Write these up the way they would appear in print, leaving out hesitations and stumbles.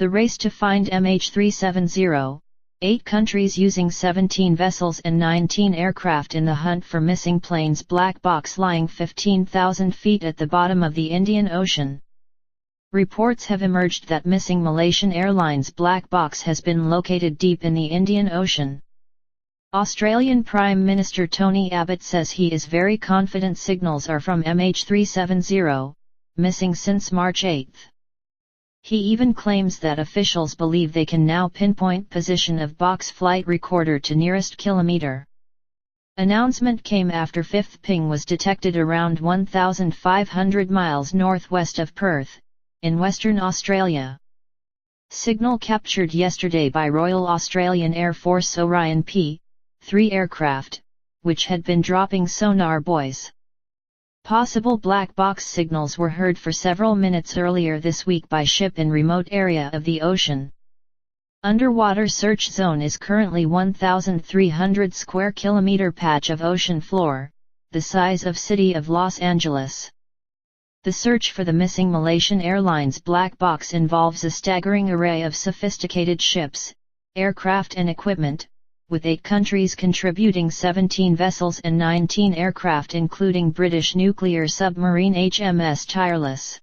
The race to find MH370, 8 countries using 17 vessels and 19 aircraft in the hunt for missing plane's black box lying 15,000 feet at the bottom of the Indian Ocean. Reports have emerged that missing Malaysian Airlines black box has been located deep in the Indian Ocean. Australian Prime Minister Tony Abbott says he is very confident signals are from MH370, missing since March 8. He even claims that officials believe they can now pinpoint position of box flight recorder to nearest kilometer. Announcement came after fifth ping was detected around 1,500 miles northwest of Perth, in Western Australia. Signal captured yesterday by Royal Australian Air Force Orion P-3 aircraft, which had been dropping sonar buoys. Possible black box signals were heard for several minutes earlier this week by ship in remote area of the ocean. Underwater search zone is currently 1,300 square kilometer patch of ocean floor, the size of city of Los Angeles. The search for the missing Malaysian Airlines black box involves a staggering array of sophisticated ships, aircraft and equipment, with 8 countries contributing 17 vessels and 19 aircraft including British nuclear submarine HMS Tireless.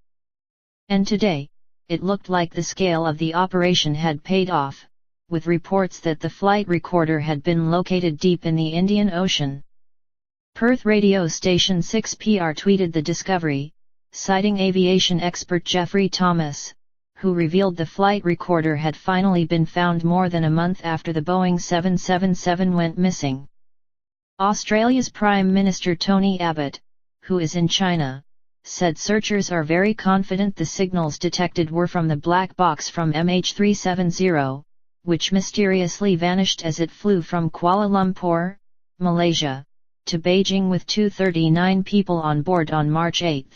And today, it looked like the scale of the operation had paid off, with reports that the flight recorder had been located deep in the Indian Ocean. Perth radio station 6PR tweeted the discovery, citing aviation expert Geoffrey Thomas, who revealed the flight recorder had finally been found more than a month after the Boeing 777 went missing. Australia's Prime Minister Tony Abbott, who is in China, said searchers are very confident the signals detected were from the black box from MH370, which mysteriously vanished as it flew from Kuala Lumpur, Malaysia, to Beijing with 239 people on board on March 8.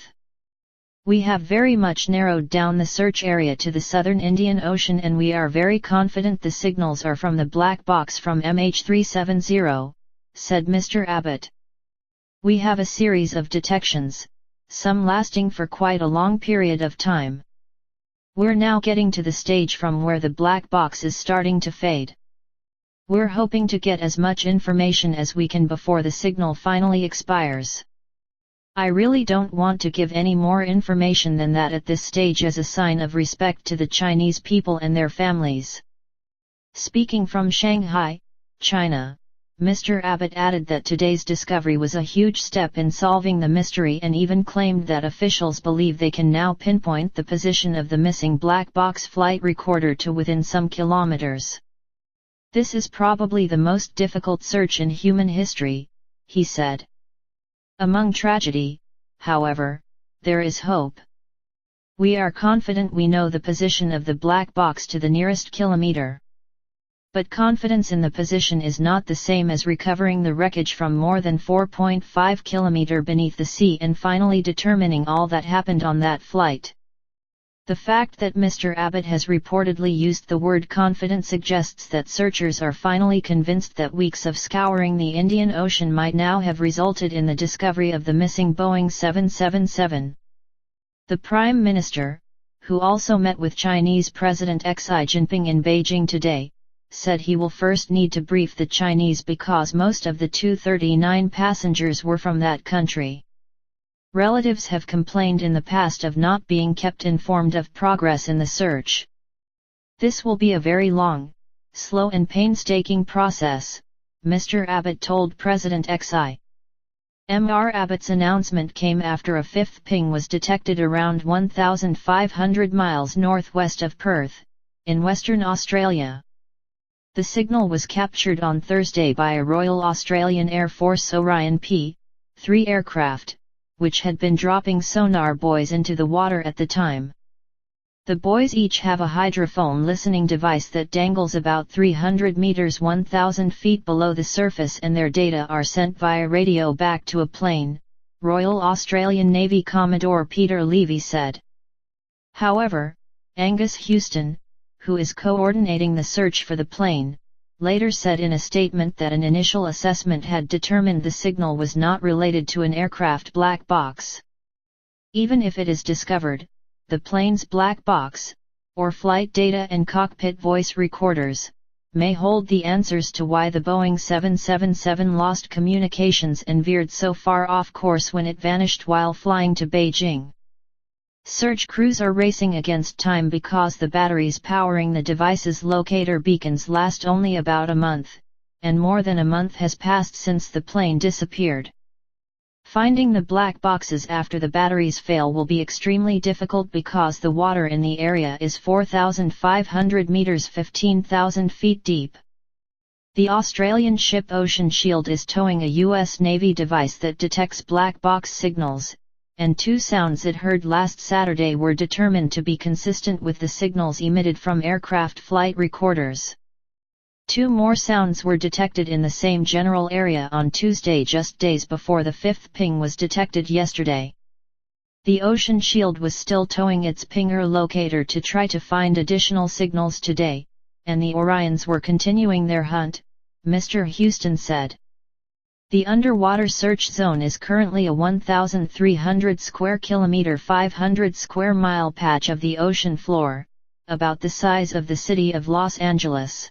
We have very much narrowed down the search area to the southern Indian Ocean and we are very confident the signals are from the black box from MH370, said Mr. Abbott. We have a series of detections, some lasting for quite a long period of time. We're now getting to the stage from where the black box is starting to fade. We're hoping to get as much information as we can before the signal finally expires. I really don't want to give any more information than that at this stage as a sign of respect to the Chinese people and their families. Speaking from Shanghai, China, Mr. Abbott added that today's discovery was a huge step in solving the mystery and even claimed that officials believe they can now pinpoint the position of the missing black box flight recorder to within some kilometers. This is probably the most difficult search in human history, he said. Among tragedy, however, there is hope. We are confident we know the position of the black box to the nearest kilometer. But confidence in the position is not the same as recovering the wreckage from more than 4.5 km beneath the sea and finally determining all that happened on that flight. The fact that Mr. Abbott has reportedly used the word confident suggests that searchers are finally convinced that weeks of scouring the Indian Ocean might now have resulted in the discovery of the missing Boeing 777. The Prime Minister, who also met with Chinese President Xi Jinping in Beijing today, said he will first need to brief the Chinese because most of the 239 passengers were from that country. Relatives have complained in the past of not being kept informed of progress in the search. This will be a very long, slow and painstaking process, Mr. Abbott told President Xi. Mr. Abbott's announcement came after a fifth ping was detected around 1,500 miles northwest of Perth, in Western Australia. The signal was captured on Thursday by a Royal Australian Air Force Orion P-3 aircraft, which had been dropping sonar buoys into the water at the time. The buoys each have a hydrophone listening device that dangles about 300 meters 1,000 feet below the surface and their data are sent via radio back to a plane, Royal Australian Navy Commodore Peter Levy said. However, Angus Houston, who is coordinating the search for the plane, later said in a statement that an initial assessment had determined the signal was not related to an aircraft black box. Even if it is discovered, the plane's black box, or flight data and cockpit voice recorders, may hold the answers to why the Boeing 777 lost communications and veered so far off course when it vanished while flying to Beijing. Search crews are racing against time because the batteries powering the device's locator beacons last only about a month, and more than a month has passed since the plane disappeared. Finding the black boxes after the batteries fail will be extremely difficult because the water in the area is 4,500 meters 15,000 feet deep. The Australian ship Ocean Shield is towing a US Navy device that detects black box signals, and two sounds it heard last Saturday were determined to be consistent with the signals emitted from aircraft flight recorders. Two more sounds were detected in the same general area on Tuesday, just days before the fifth ping was detected yesterday. The Ocean Shield was still towing its pinger locator to try to find additional signals today, and the Orions were continuing their hunt, Mr. Houston said. The underwater search zone is currently a 1,300 square kilometer 500 square mile patch of the ocean floor, about the size of the city of Los Angeles.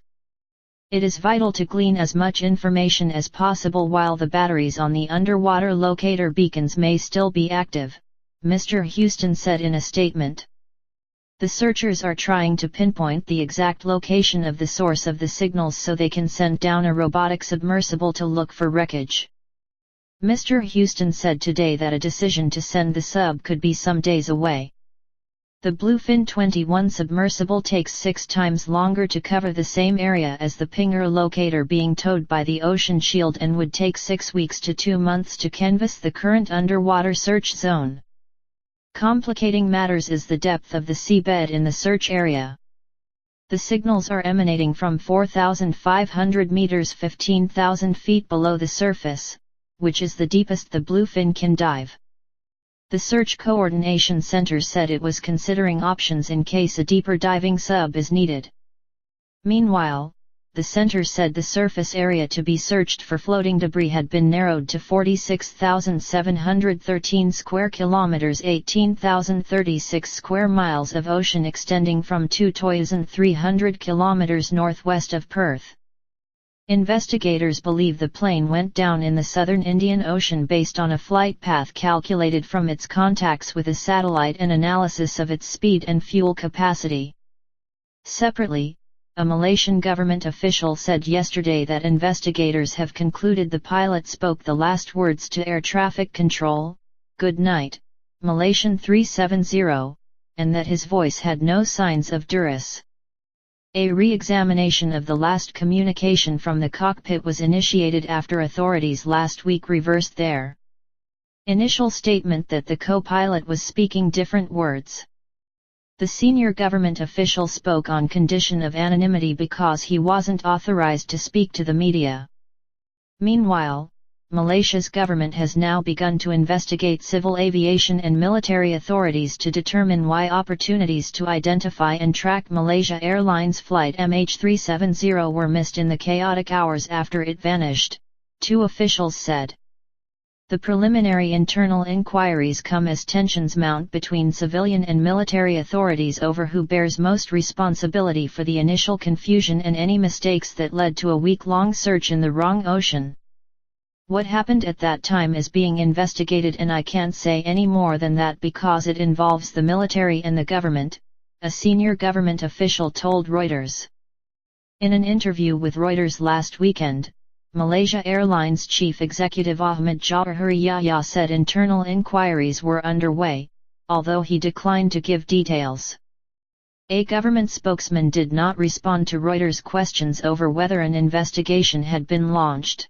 It is vital to glean as much information as possible while the batteries on the underwater locator beacons may still be active, Mr. Houston said in a statement. The searchers are trying to pinpoint the exact location of the source of the signals so they can send down a robotic submersible to look for wreckage. Mr. Houston said today that a decision to send the sub could be some days away. The Bluefin 21 submersible takes 6 times longer to cover the same area as the pinger locator being towed by the Ocean Shield and would take 6 weeks to 2 months to canvass the current underwater search zone. Complicating matters is the depth of the seabed in the search area. The signals are emanating from 4,500 meters 15,000 feet below the surface, which is the deepest the Bluefin can dive. The Search Coordination Center said it was considering options in case a deeper diving sub is needed. Meanwhile, the center said the surface area to be searched for floating debris had been narrowed to 46,713 square kilometers 18,036 square miles of ocean extending from 2,300 kilometers northwest of Perth. Investigators believe the plane went down in the southern Indian Ocean based on a flight path calculated from its contacts with a satellite and analysis of its speed and fuel capacity. Separately, a Malaysian government official said yesterday that investigators have concluded the pilot spoke the last words to air traffic control, "Good night, Malaysian 370, and that his voice had no signs of duress. A re-examination of the last communication from the cockpit was initiated after authorities last week reversed their initial statement that the co-pilot was speaking different words. The senior government official spoke on condition of anonymity because he wasn't authorized to speak to the media. Meanwhile, Malaysia's government has now begun to investigate civil aviation and military authorities to determine why opportunities to identify and track Malaysia Airlines flight MH370 were missed in the chaotic hours after it vanished, two officials said. The preliminary internal inquiries come as tensions mount between civilian and military authorities over who bears most responsibility for the initial confusion and any mistakes that led to a week-long search in the wrong ocean. What happened at that time is being investigated and I can't say any more than that because it involves the military and the government, a senior government official told Reuters. In an interview with Reuters last weekend, Malaysia Airlines chief executive Ahmad Jawahari Yahya said internal inquiries were underway, although he declined to give details. A government spokesman did not respond to Reuters' questions over whether an investigation had been launched.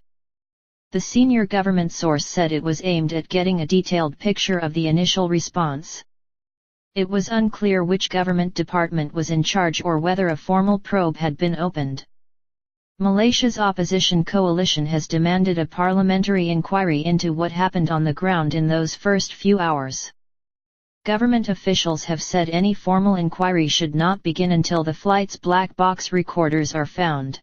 The senior government source said it was aimed at getting a detailed picture of the initial response. It was unclear which government department was in charge or whether a formal probe had been opened. Malaysia's opposition coalition has demanded a parliamentary inquiry into what happened on the ground in those first few hours. Government officials have said any formal inquiry should not begin until the flight's black box recorders are found.